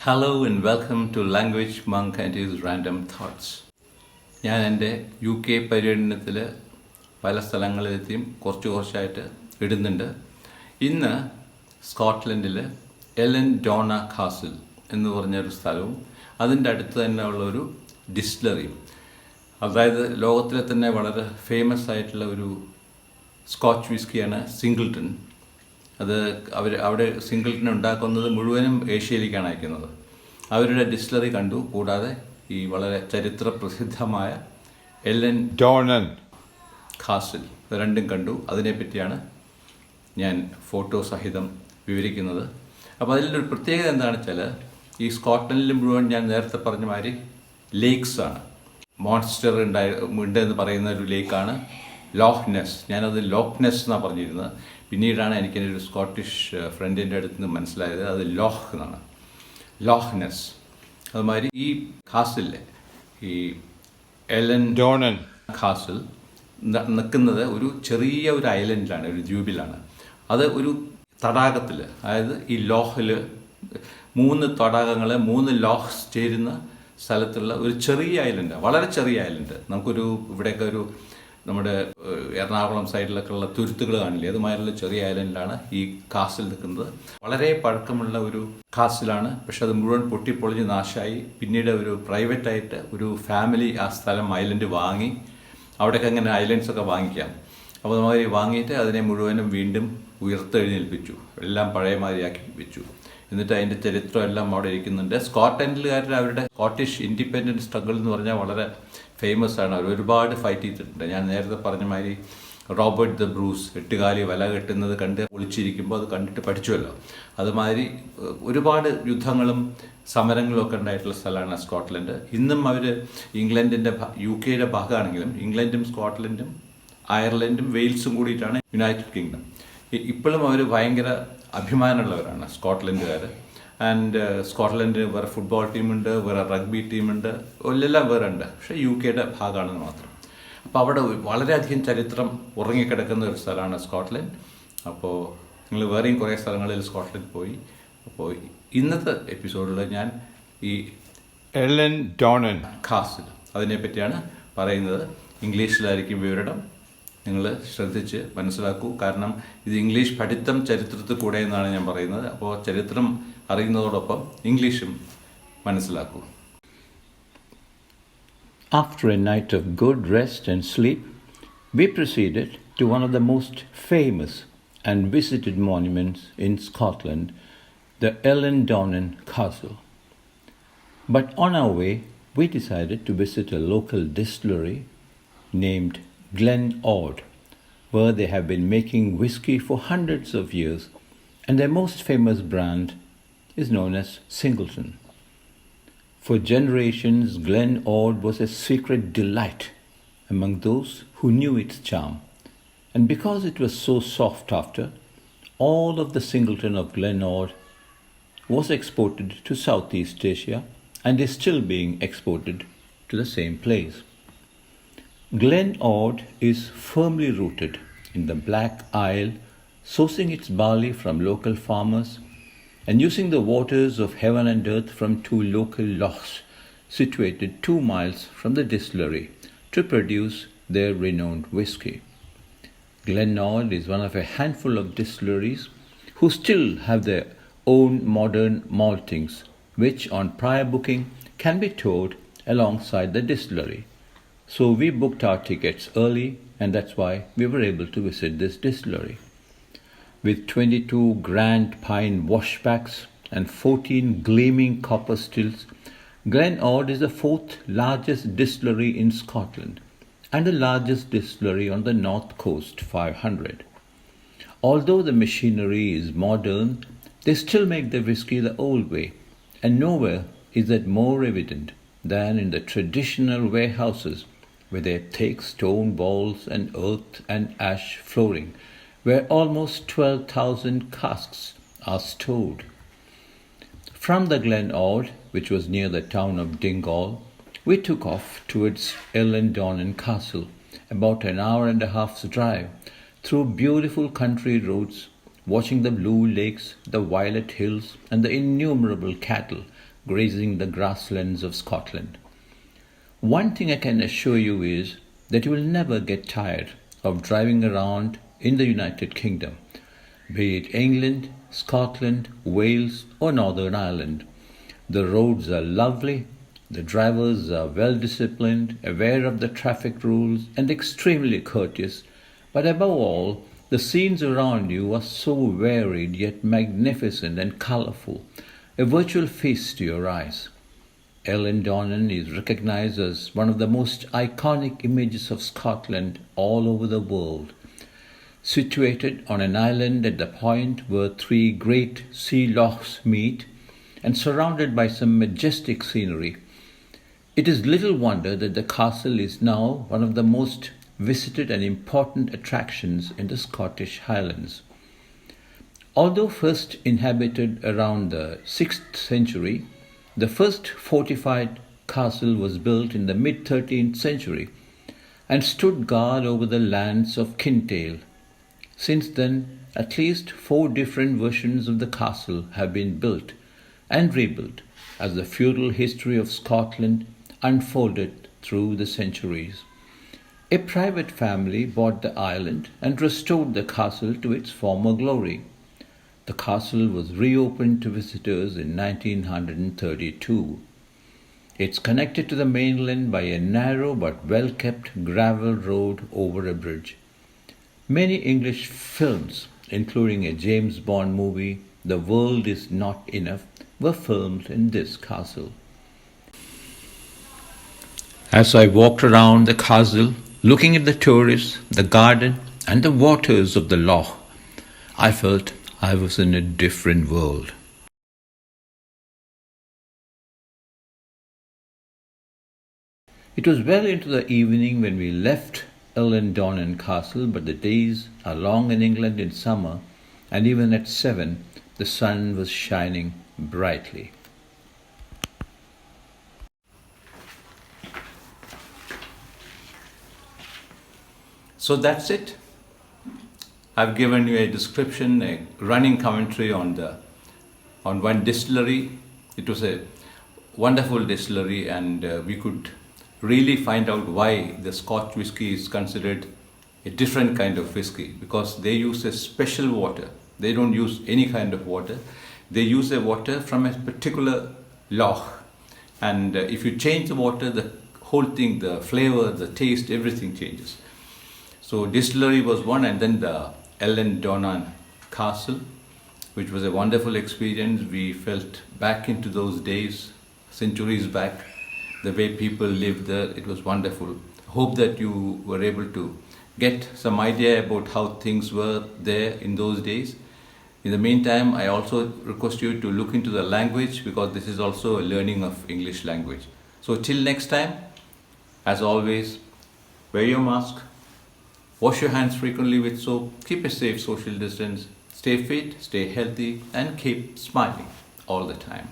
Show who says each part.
Speaker 1: Hello and welcome to Language Monk and his Random Thoughts. ഞാൻ എൻ്റെ UK പര്യടനത്തിൽ പല സ്ഥലങ്ങളിലെത്തിയും കുറച്ചായിട്ട് ഇടുന്നുണ്ട്. ഇന്ന് സ്കോട്ട്ലൻഡിൽ എലൻ ഡോണ കാസിൽ എന്ന് പറഞ്ഞൊരു സ്ഥലവും അതിൻ്റെ അടുത്ത് തന്നെ ഉള്ളൊരു ഡിസ്റ്റിലറിയും, അതായത് ലോകത്തിലെ തന്നെ വളരെ ഫേമസ് ആയിട്ടുള്ള ഒരു സ്കോച്ച് വിസ്കിയാണ് സിംഗിൾട്ടൺ. അത് അവിടെ സിംഗിൾട്ടൺ ഉണ്ടാക്കുന്നത് മുഴുവനും ഏഷ്യയിലേക്കാണ് അയക്കുന്നത്. അവരുടെ ഡിസ്റ്റിലറി കണ്ടു. കൂടാതെ ഈ വളരെ ചരിത്ര പ്രസിദ്ധമായ എലൻ
Speaker 2: ഡോണൻ
Speaker 1: കാസിൽ രണ്ടും കണ്ടു. അതിനെപ്പറ്റിയാണ് ഞാൻ ഫോട്ടോ സഹിതം വിവരിക്കുന്നത്. അപ്പോൾ അതിലൊരു പ്രത്യേകത എന്താണെന്ന് വെച്ചാൽ, ഈ സ്കോട്ട്ലൻഡിൽ മുഴുവൻ ഞാൻ നേരത്തെ പറഞ്ഞ മാതിരി ലേക്സ് ആണ്. മോൺസ്റ്റർ ഉണ്ടെന്ന് പറയുന്ന ഒരു ലേക്കാണ് ലോഹ്നെസ്. ഞാനത് ലോഹ്നെസ് എന്നാണ് പറഞ്ഞിരുന്നത്. പിന്നീടാണ് എനിക്കെൻ്റെ ഒരു സ്കോട്ടിഷ് ഫ്രണ്ടിൻ്റെ അടുത്ത് നിന്ന് മനസ്സിലായത് അത് ലോഹ് എന്നാണ്, ലോഹ്നെസ്. അതുമാതിരി ഈ കാസിലെ ഈ എലൻ
Speaker 2: ഡോണൻ
Speaker 1: കാസിൽ നിൽക്കുന്നത് ഒരു ചെറിയ ഒരു ഐലൻഡിലാണ്, ഒരു ദ്വീപിലാണ്. അത് ഒരു തടാകത്തിൽ, അതായത് ഈ ലോഹിൽ 3 തടാകങ്ങൾ 3 ലോഹ്സ് ചേരുന്ന സ്ഥലത്തുള്ള ഒരു ചെറിയ ഐലൻഡ്, വളരെ ചെറിയ ഐലൻഡ്. നമുക്കൊരു ഇവിടെയൊക്കെ ഒരു നമ്മുടെ എറണാകുളം സൈഡിലൊക്കെ ഉള്ള തുരുത്തുകൾ കാണില്ലേ, അതുമാതിരിയുള്ള ചെറിയ ഐലൻഡിലാണ് ഈ കാസിൽ നിൽക്കുന്നത്. വളരെ പഴക്കമുള്ള ഒരു കാസിലാണ്. പക്ഷെ അത് മുഴുവൻ പൊട്ടിപ്പൊളിഞ്ഞ് നാശമായി. പിന്നീട് ഒരു പ്രൈവറ്റായിട്ട് ഒരു ഫാമിലി ആ സ്ഥലം ഐലൻഡ് വാങ്ങി. അവിടെയൊക്കെ അങ്ങനെ ഐലൻഡ്സൊക്കെ വാങ്ങിക്കാം. അപ്പോൾ അതുമാതിരി വാങ്ങിയിട്ട് അതിനെ മുഴുവനും വീണ്ടും ഉയർത്തെഴുന്നേൽപ്പിച്ചു, എല്ലാം പഴയ മാതിരിയാക്കി വെച്ചു. എന്നിട്ട് അതിൻ്റെ ചരിത്രം എല്ലാം അവിടെ ഇരിക്കുന്നുണ്ട്. സ്കോട്ട്ലൻഡിലുകാരുടെ അവരുടെ സ്കോട്ടിഷ് ഇൻഡിപെൻഡൻസ് സ്ട്രഗിൾ എന്ന് പറഞ്ഞാൽ വളരെ ഫേമസ് ആണ്. അവർ ഒരുപാട് ഫൈറ്റ് ചെയ്തിട്ടുണ്ട്. ഞാൻ നേരത്തെ പറഞ്ഞ മാതിരി റോബർട്ട് ദ ബ്രൂസ് 8 കാലി വല കെട്ടുന്നത് കണ്ട് ഒളിച്ചിരിക്കുമ്പോൾ അത് കണ്ടിട്ട് പഠിച്ചുവല്ലോ. അതുമാതിരി ഒരുപാട് യുദ്ധങ്ങളും സമരങ്ങളും ഒക്കെ ഉണ്ടായിട്ടുള്ള സ്ഥലമാണ് സ്കോട്ട്ലൻഡ്. ഇന്നും അവർ ഇംഗ്ലണ്ടിൻ്റെ UK ഭാഗമാണെങ്കിലും ഇംഗ്ലണ്ടും സ്കോട്ട്ലൻഡും അയർലൻഡും വെയിൽസും കൂടിയിട്ടാണ് യുണൈറ്റഡ് കിങ്ഡം. ഇപ്പോഴും അവർ ഭയങ്കര അഭിമാനമുള്ളവരാണ് സ്കോട്ട്ലൻഡുകാർ. ആൻഡ് സ്കോട്ട്ലൻഡിന് വേറെ ഫുട്ബോൾ ടീമുണ്ട്, വേറെ റഗ്ബി ടീമുണ്ട്, എല്ലാം വേറെ ഉണ്ട്. പക്ഷേ UK ഭാഗമാണെന്ന് മാത്രം. അപ്പോൾ അവിടെ വളരെയധികം ചരിത്രം ഉറങ്ങിക്കിടക്കുന്ന ഒരു സ്ഥലമാണ് സ്കോട്ട്ലൻഡ്. അപ്പോൾ നിങ്ങൾ വേറെയും കുറേ സ്ഥലങ്ങളിൽ സ്കോട്ട്ലൻഡ് പോയി. അപ്പോൾ ഇന്നത്തെ എപ്പിസോഡിൽ ഞാൻ ഈ
Speaker 2: എലൻ ഡോണൻ
Speaker 1: കാസിൽ അതിനെപ്പറ്റിയാണ് പറയുന്നത്. ഇംഗ്ലീഷിലായിരിക്കും വിവരണം. നിങ്ങൾ ശ്രദ്ധിച്ച് മനസ്സിലാക്കൂ. കാരണം ഇത് ഇംഗ്ലീഷ് പഠിത്തം ചരിത്രത്തിൽ കൂടെ എന്നാണ് ഞാൻ പറയുന്നത്. അപ്പോൾ ചരിത്രം അറിയുന്നതോടൊപ്പം ഇംഗ്ലീഷും മനസ്സിലാക്കൂ.
Speaker 3: After a night of good rest and sleep, we proceeded to one of the most famous and visited monuments in Scotland, the EILEAN DONAN Castle. But on our way, we decided to visit a local distillery named Glen Ord, where they have been making whiskey for hundreds of years, and their most famous brand is known as Singleton. For generations, Glen Ord was a secret delight among those who knew its charm, and because it was so sought after, all of the Singleton of Glen Ord was exported to Southeast Asia and is still being exported to the same place. Glen Ord is firmly rooted in the Black Isle, sourcing its barley from local farmers and using the waters of heaven and earth from 2 local lochs situated 2 miles from the distillery to produce their renowned whiskey. Glen Ord is one of a handful of distilleries who still have their own modern maltings, which on prior booking can be toured alongside the distillery. So we booked our tickets early, and that's why we were able to visit this distillery. With 22 grand pine washbacks and 14 gleaming copper stills, Glen Ord is the 4th largest distillery in Scotland and the largest distillery on the North Coast 500. Although the machinery is modern, they still make the whiskey the old way, and nowhere is that more evident than in the traditional warehouses with their thick stone walls and earth and ash flooring, where almost 12,000 casks are stored. From the Glen Ord, which was near the town of Dingle, we took off towards EILEAN DONAN Castle, about an hour and a half's drive, through beautiful country roads, watching the blue lakes, the violet hills, and the innumerable cattle grazing the grasslands of Scotland. One thing I can assure you is that you will never get tired of driving around in the United Kingdom, be it England, Scotland, Wales, or Northern Ireland. The roads are lovely, the drivers are well disciplined, aware of the traffic rules, and extremely courteous, but above all, the scenes around you are so varied yet magnificent and colourful, a virtual feast to your eyes. EILEAN DONAN is recognized as one of the most iconic images of Scotland all over the world. Situated on an island at the point where three great sea lochs meet and surrounded by some majestic scenery, it is little wonder that the castle is now one of the most visited and important attractions in the Scottish Highlands. Although first inhabited around the 6th century, the first fortified castle was built in the mid-13th century and stood guard over the lands of Kintail. Since then, at least 4 different versions of the castle have been built and rebuilt as the feudal history of Scotland unfolded through the centuries. A private family bought the island and restored the castle to its former glory. The castle was reopened to visitors in 1932. It's connected to the mainland by a narrow but well-kept gravel road over a bridge. Many English films, including a James Bond movie, The World Is Not Enough, were filmed in this castle. As I walked around the castle, looking at the tourists, the garden, and the waters of the loch, I felt I was in a different world. It was well into the evening when we left EILEAN DONAN Castle, but the days are long in England in summer, and even at 7, the sun was shining brightly.
Speaker 1: So that's it. I've given you a description, a running commentary on one distillery. It was a wonderful distillery, and we could really find out why the Scotch whisky is considered a different kind of whisky, because they use a special water. They don't use any kind of water. They use a water from a particular loch, and if you change the water, the whole thing, the flavor, the taste, everything changes. So distillery was one, and then the EILEAN DONAN Castle, which was a wonderful experience. We felt back into those days, centuries back, the way people lived there. It was wonderful. Hope that you were able to get some idea about how things were there in those days. In the meantime, I also request you to look into the language, because this is also a learning of English language. So till next time, as always, wear your mask, wash your hands frequently with soap, keep a safe social distance, stay fit, stay healthy, and keep smiling all the time.